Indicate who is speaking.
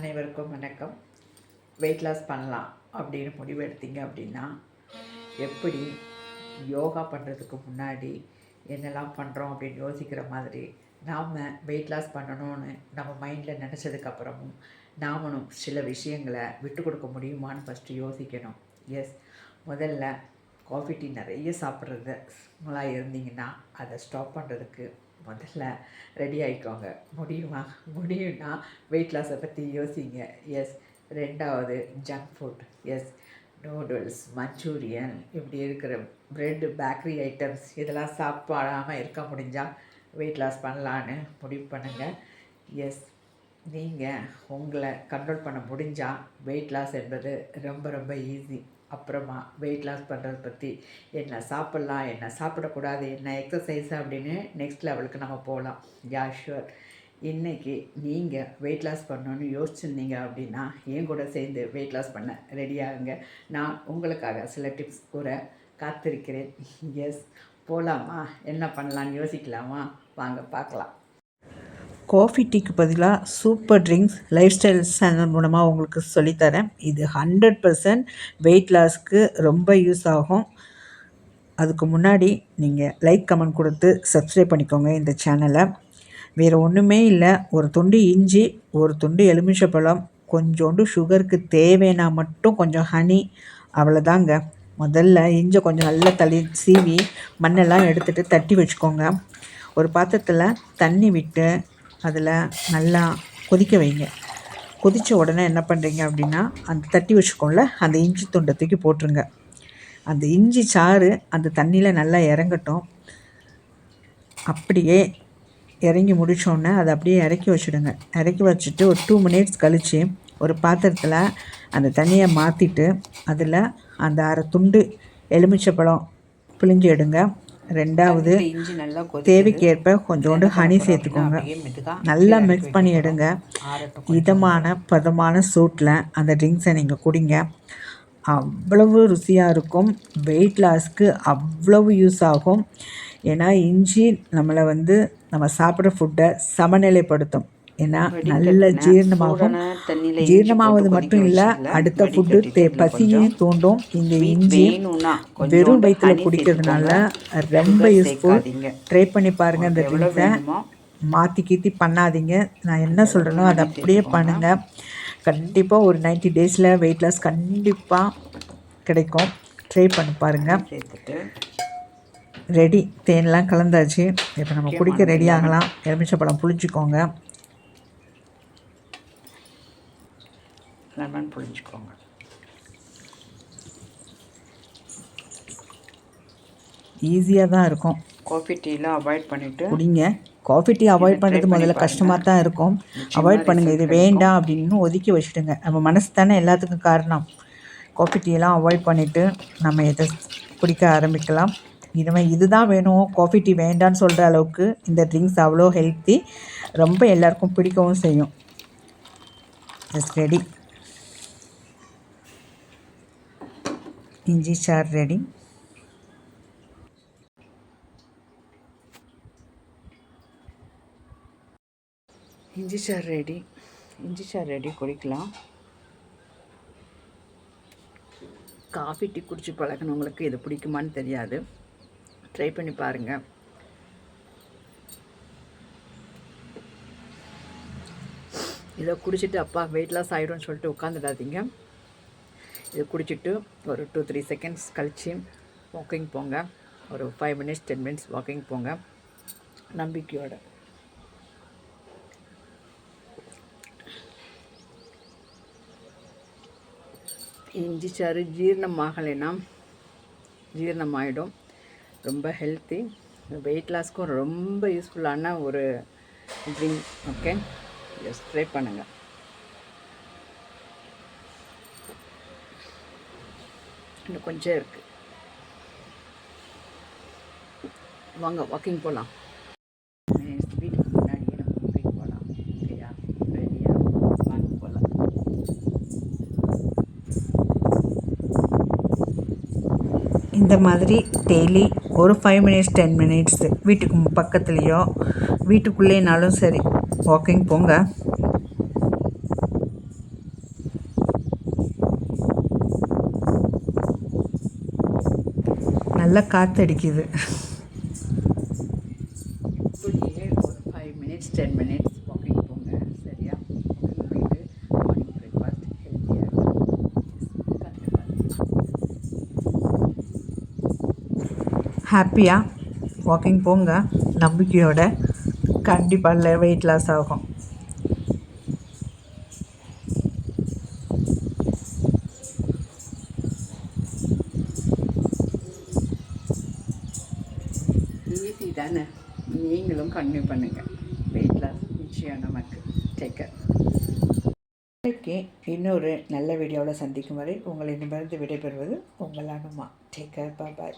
Speaker 1: அனைவருக்கும் வணக்கம். Weight loss பண்ணலாம் அப்படின்னு முடிவு எடுத்தீங்க அப்படின்னா, எப்படி யோகா பண்ணுறதுக்கு முன்னாடி என்னெல்லாம் பண்ணுறோம் அப்படின்னு யோசிக்கிற மாதிரி, நாம் வெயிட் லாஸ் பண்ணணும்னு நம்ம மைண்டில் நினச்சதுக்கப்புறமும் நாமளும் சில விஷயங்களை விட்டு கொடுக்க முடியுமான்னு ஃபஸ்ட்டு யோசிக்கணும். முதல்ல காஃபி டீ நிறைய சாப்பிட்றதுங்களா இருந்தீங்கன்னா அதை ஸ்டாப் பண்ணுறதுக்கு முதல்ல ரெடி ஆகிக்கோங்க. முடியும்னா வெயிட் லாஸை பற்றி யோசிங்க. ரெண்டாவது ஜங்க் ஃபுட். நூடுல்ஸ், மஞ்சூரியன், இப்படி இருக்கிற ப்ரெட்டு, பேக்கரி ஐட்டம்ஸ் இதெல்லாம் சாப்பிடாமல் இருக்க முடிஞ்சால் வெயிட் லாஸ் பண்ணலான்னு முடிவு பண்ணுங்கள். நீங்கள் உங்களை கண்ட்ரோல் பண்ண முடிஞ்சால் வெயிட் லாஸ் என்பது ரொம்ப ரொம்ப ஈஸி. அப்புறமா வெயிட் லாஸ் பண்ணுறதை பற்றி என்ன சாப்பிட்லாம், என்ன சாப்பிடக்கூடாது, என்ன எக்ஸசைஸ் அப்படின்னு நெக்ஸ்ட் லெவலுக்கு நம்ம போகலாம். ஷுவர். இன்றைக்கி நீங்கள் வெயிட் லாஸ் பண்ணணுன்னு யோசிச்சுருந்தீங்க அப்படின்னா என் கூட சேர்ந்து வெயிட் லாஸ் பண்ண ரெடியாகுங்க. நான் உங்களுக்காக சில டிப்ஸ் கூற காத்திருக்கிறேன். போகலாமா? என்ன பண்ணலான்னு யோசிக்கலாமா? வாங்க பார்க்கலாம்.
Speaker 2: காஃபி டீக்கு பதிலாக super drinks life style channel மூலமாக உங்களுக்கு சொல்லித்தரேன். இது 100% வெயிட் லாஸ்க்கு ரொம்ப யூஸ் ஆகும். அதுக்கு முன்னாடி நீங்கள் லைக் கமெண்ட் கொடுத்து சப்ஸ்கிரைப் பண்ணிக்கோங்க இந்த சேனலை. வேறு ஒன்றுமே இல்லை, ஒரு துண்டு இஞ்சி, ஒரு துண்டு எலுமிச்சைப்பழம், கொஞ்சோண்டு சுகருக்கு தேவைன்னா மட்டும் கொஞ்சம் ஹனி, அவ்வளோதாங்க. முதல்ல இஞ்சி கொஞ்சம் நல்லா சீவி மண்ணெல்லாம் எடுத்துகிட்டு தட்டி வச்சுக்கோங்க. ஒரு பாத்திரத்தில் தண்ணி விட்டு அதில் நல்லா கொதிக்க வைங்க. கொதித்த உடனே என்ன பண்ணுறீங்க அப்படின்னா, அந்த தட்டி வச்சுக்கோங்கள அந்த இஞ்சி துண்டை தூக்கி போட்டுருங்க. அந்த இஞ்சி சாறு அந்த தண்ணியில் நல்லா இறங்கட்டும். அப்படியே இறங்கி முடித்தோடனே அதை அப்படியே இறக்கி வச்சுடுங்க. இறக்கி வச்சுட்டு ஒரு 2 மினிட்ஸ் கழித்து ஒரு பாத்திரத்தில் அந்த தண்ணியை மாற்றிட்டு அதில் அந்த அரை துண்டு எலுமிச்சைப்பழம் பிழிஞ்சு எடுங்க. ரெண்டாவது தேவைக்கேற்ப கொஞ்சோண்டு ஹனி சேர்த்துக்கோங்க. நல்லா மிக்ஸ் பண்ணி எடுங்க. பதமான சூட்டில் அந்த ட்ரிங்க்ஸை நீங்கள் குடிங்க. அவ்வளவு ருசியாக இருக்கும். வெயிட் லாஸ்க்கு அவ்வளவு யூஸ் ஆகும். ஏன்னா இஞ்சி நம்மளை நம்ம சாப்பிட்ற ஃபுட்டை சமநிலைப்படுத்தும். ஏன்னா நல்ல ஜீரணமாகும். ஜீரணமாவது மட்டும் இல்லை, அடுத்த ஃபுட்டு பசியும் தூண்டும். இந்த இஞ்சி வெறும் வயிற்றில் குடிக்கிறதுனால ரொம்ப யூஸ்ஃபுல். ட்ரை பண்ணி பாருங்கள். இந்த ட்ரிங்க்ஸை மாற்றி கீத்தி பண்ணாதீங்க. நான் என்ன சொல்கிறேனோ அதை அப்படியே பண்ணுங்கள். கண்டிப்பாக ஒரு 90 டேஸில் வெயிட் லாஸ் கண்டிப்பாக கிடைக்கும். ட்ரை பண்ணி பாருங்கள். ரெடி. தேன்லாம் கலந்தாச்சு. இப்போ நம்ம குடிக்க ரெடி ஆகலாம். எலுமிச்சைப்பழம் புளிச்சிக்கோங்க.
Speaker 1: லெமன் புளிஞ்சிக்கோங்க.
Speaker 2: ஈஸியாக தான் இருக்கும்.
Speaker 1: காஃபி டீலாம் அவாய்ட் பண்ணிவிட்டு
Speaker 2: குடிங்க. காஃபி டீ அவாய்ட் பண்ணுறது முதல்ல கஷ்டமாக தான் இருக்கும். அவாய்ட் பண்ணுங்கள். இது வேண்டாம் அப்படின்னு ஒதுக்கி வச்சுடுங்க. நம்ம மனசு தானே எல்லாத்துக்கும் காரணம். காஃபி டீலாம் அவாய்ட் பண்ணிவிட்டு நம்ம எதை குடிக்க ஆரம்பிக்கலாம். இனிமேல் இதுதான் வேணும், காஃபி டீ வேண்டான்னு சொல்கிற அளவுக்கு இந்த ட்ரிங்க்ஸ் அவ்வளோ ஹெல்த்தி. ரொம்ப எல்லாருக்கும் பிடிக்கவும் செய்யும். ரெடி. இஞ்சி சாறு ரெடி.
Speaker 1: இஞ்சி சாறு ரெடி. குடிக்கலாம். காஃபி டீ குடிச்சு பழகினவங்களுக்கு இது பிடிக்குமான்னு தெரியாது. ட்ரை பண்ணி பாருங்கள். இதை குடிச்சிட்டு அப்பா வெயிட் லாஸ் ஆகிடும்னு சொல்லிட்டு உட்காந்துடாதீங்க. இதை குடிச்சிட்டு ஒரு 2-3 செகண்ட்ஸ் கழித்து வாக்கிங் போங்க. ஒரு 5 மினிட்ஸ் 10 மினிட்ஸ் வாக்கிங் போங்க நம்பிக்கையோட. இஞ்சி சாறு ஜீரணமாகலைன்னா ஜீரணமாகிடும். ரொம்ப ஹெல்த்தி. வெயிட் லாஸ்க்கும் ரொம்ப யூஸ்ஃபுல்லான ஒரு ட்ரிங்க். ஓகே, ட்ரை பண்ணுங்கள். இன்னும் கொஞ்சம் இருக்குது. வாங்க வாக்கிங் போகலாம். வீட்டுக்கு முன்னாடியே நம்ம வாக்கிங் போகலாம். ஓகேயா? ரெடியா? வாங்க போகலாம்.
Speaker 2: இந்த மாதிரி டெய்லி ஒரு 5 மினிட்ஸ் 10 மினிட்ஸ் வீட்டுக்கு பக்கத்துலேயோ வீட்டுக்குள்ளேனாலும் சரி வாக்கிங் போங்க. நல்லா காற்றடிக்குது.
Speaker 1: இப்படியே ஒரு 5 மினிட்ஸ் 10 மினிட்ஸ் வாக்கிங் போங்க. சரியா? போயிட்டு மார்னிங் பிரேக்ஃபாஸ்ட் ஹெல்த்தியாக
Speaker 2: ஹாப்பியாக வாக்கிங் போங்க. நம்பிக்கையோட கண்டிப்பாக வெயிட் லாஸ் ஆகும்.
Speaker 1: ஈஸி தானே, நீங்களும் கன்டினியூ பண்ணுங்கள். வெயிட் லாஸ் நிச்சயம் நமக்கு. Take care. நாளைக்கு இன்னொரு நல்ல வீடியோவில் சந்திக்கும் வரை உங்களிடமிருந்து விடைபெறுவது உங்கள் அனுமா. Take care. பாய்.